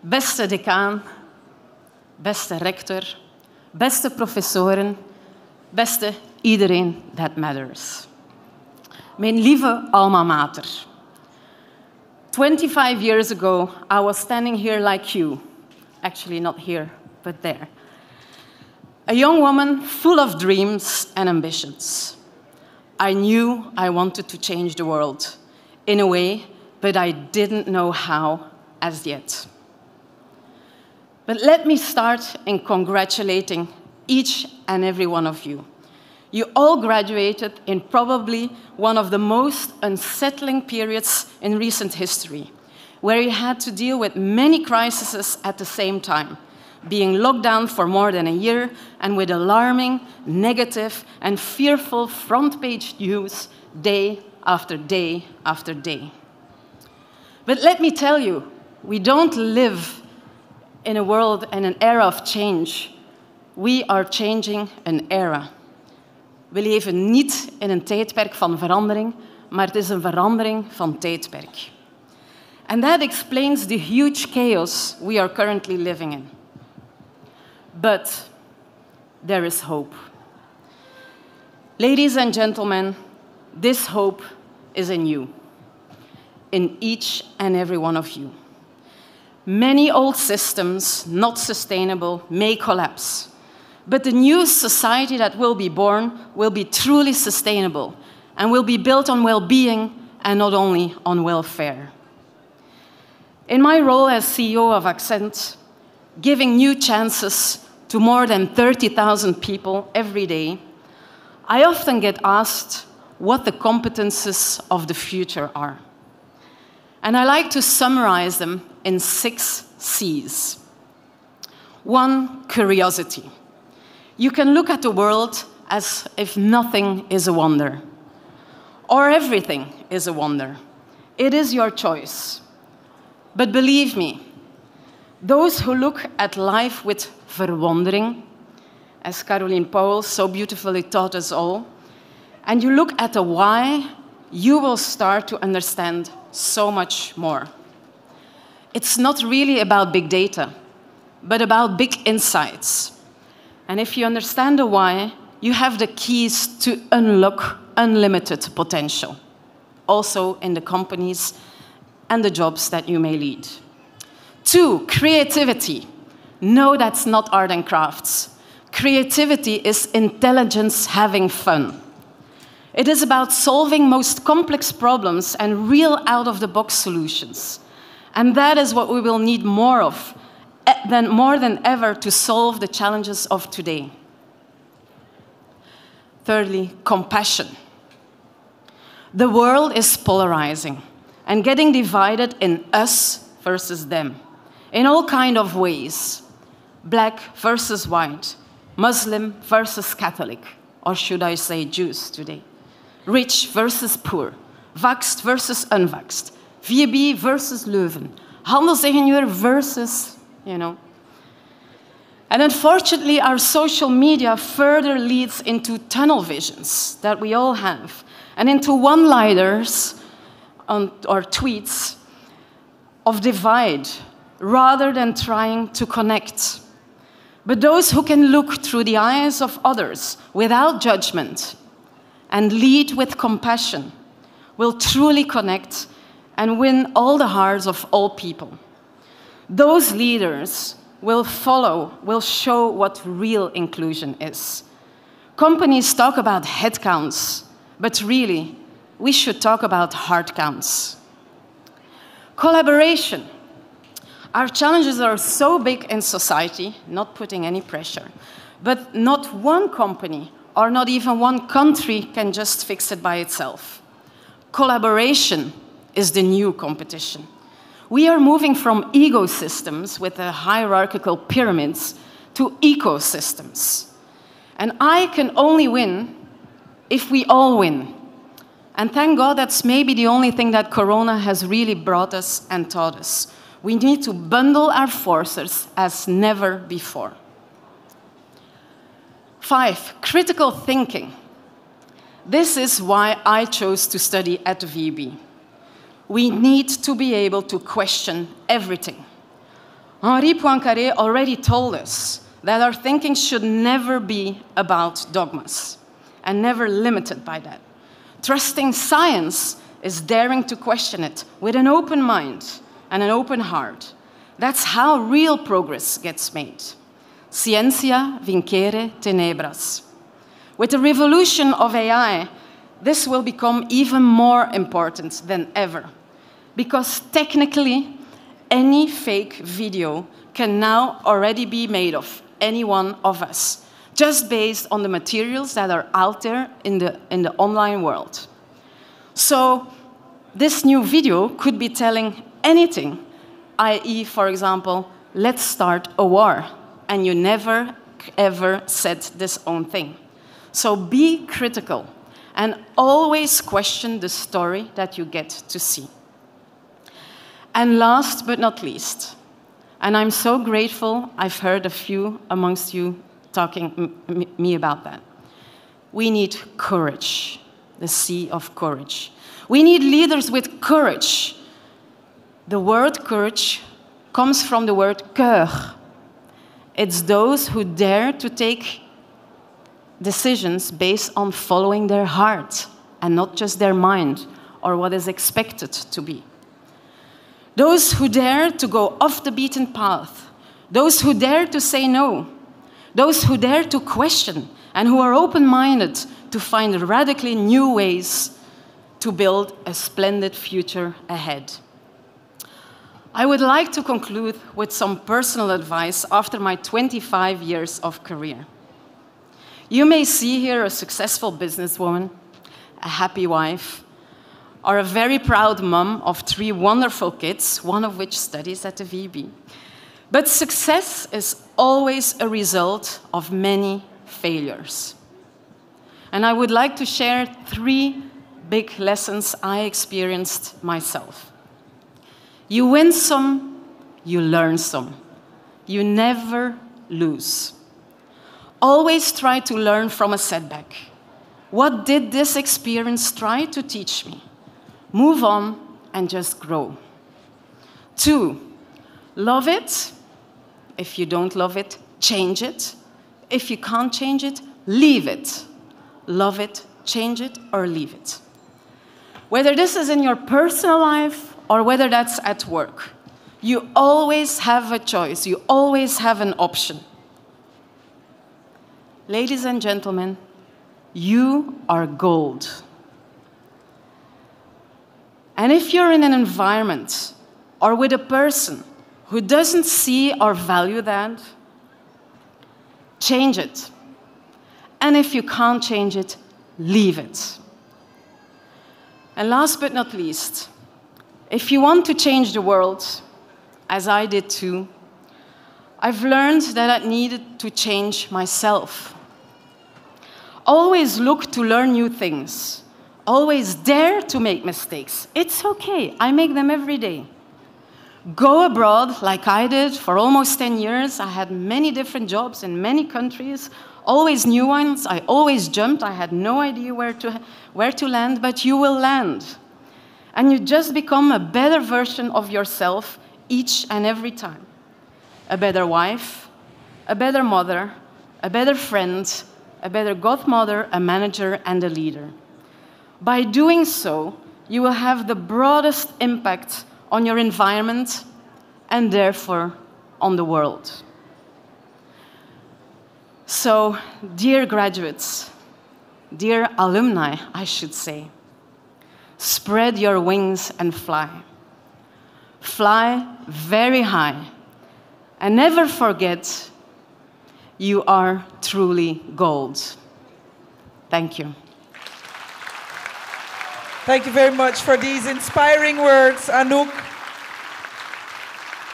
Beste decaan, beste rector, beste professoren, beste iedereen that matters. Mijn lieve alma mater. 25 years ago, I was standing here like you. Actually, not here, but there. A young woman full of dreams and ambitions. I knew I wanted to change the world in a way, but I didn't know how as yet. But let me start in congratulating each and every one of you. You all graduated in probably one of the most unsettling periods in recent history, where you had to deal with many crises at the same time, being locked down for more than a year and with alarming, negative, and fearful front-page news day after day after day. But let me tell you, we don't live in a world and an era of change. We are changing an era. We leven niet in een tijdperk van verandering, maar het is een verandering van tijdperk. And that explains the huge chaos we are currently living in. But there is hope. Ladies and gentlemen, this hope is in you, in each and every one of you. Many old systems, not sustainable, may collapse. But the new society that will be born will be truly sustainable and will be built on well-being and not only on welfare. In my role as CEO of Accent, giving new chances to more than 30,000 people every day, I often get asked what the competences of the future are. And I like to summarize them in 6 C's. 1, curiosity. You can look at the world as if nothing is a wonder, or everything is a wonder. It is your choice. But believe me, those who look at life with verwondering, as Caroline Powell so beautifully taught us all, and you look at the why, you will start to understand so much more. It's not really about big data, but about big insights. And if you understand the why, you have the keys to unlock unlimited potential, also in the companies and the jobs that you may lead. 2, creativity. No, that's not art and crafts. Creativity is intelligence having fun. It is about solving most complex problems and real out-of-the-box solutions. And that is what we will need more of, more than ever, to solve the challenges of today. Thirdly, compassion. The world is polarizing and getting divided in us versus them, in all kinds of ways. Black versus white, Muslim versus Catholic, or should I say Jews today. Rich versus poor, vaxxed versus unvaxxed, VUB versus Leuven, handelsingenieur versus, And unfortunately, our social media further leads into tunnel visions that we all have, and into one-liners or tweets of divide, rather than trying to connect. But those who can look through the eyes of others without judgment and lead with compassion will truly connect and win all the hearts of all people. Those leaders will show what real inclusion is. Companies talk about head counts, but really, we should talk about heart counts. Collaboration. Our challenges are so big in society, not putting any pressure, but not one company or not even one country can just fix it by itself. Collaboration is the new competition. We are moving from ecosystems with the hierarchical pyramids to ecosystems. And I can only win if we all win. And thank God that's maybe the only thing that Corona has really brought us and taught us. We need to bundle our forces as never before. 5, critical thinking. This is why I chose to study at the VUB. We need to be able to question everything. Henri Poincaré already told us that our thinking should never be about dogmas and never limited by that. Trusting science is daring to question it with an open mind and an open heart. That's how real progress gets made. Scientia vincere tenebras. With the revolution of AI, this will become even more important than ever, because technically, any fake video can now already be made of any one of us, just based on the materials that are out there in the online world. So this new video could be telling anything, i.e., for example, let's start a war, and you never, ever said this own thing. So be critical, and always question the story that you get to see. And last but not least, and I'm so grateful I've heard a few amongst you talking me about that. We need courage, the C of courage. We need leaders with courage. The word courage comes from the word cœur. It's those who dare to take decisions based on following their heart and not just their mind or what is expected to be. Those who dare to go off the beaten path. Those who dare to say no. Those who dare to question and who are open-minded to find radically new ways to build a splendid future ahead. I would like to conclude with some personal advice after my 25 years of career. You may see here a successful businesswoman, a happy wife, or a very proud mom of 3 wonderful kids, one of which studies at the VUB. But success is always a result of many failures. And I would like to share 3 big lessons I experienced myself. You win some, you learn some. You never lose. Always try to learn from a setback. What did this experience try to teach me? Move on and just grow. 2, love it. If you don't love it, change it. If you can't change it, leave it. Love it, change it, or leave it. Whether this is in your personal life or whether that's at work, you always have a choice. You always have an option. Ladies and gentlemen, you are gold. And if you're in an environment or with a person who doesn't see or value that, change it. And if you can't change it, leave it. And last but not least, if you want to change the world, as I did too, I've learned that I needed to change myself. Always look to learn new things. Always dare to make mistakes. It's okay, I make them every day. Go abroad like I did for almost 10 years. I had many different jobs in many countries, always new ones. I always jumped. I had no idea where to land, but you will land. And you just become a better version of yourself each and every time. A better wife, a better mother, a better friend, a better godmother, a manager, and a leader. By doing so, you will have the broadest impact on your environment and therefore on the world. So, dear graduates, dear alumni, I should say, spread your wings and fly. Fly very high. And never forget, you are truly gold. Thank you. Thank you very much for these inspiring words, Anouk.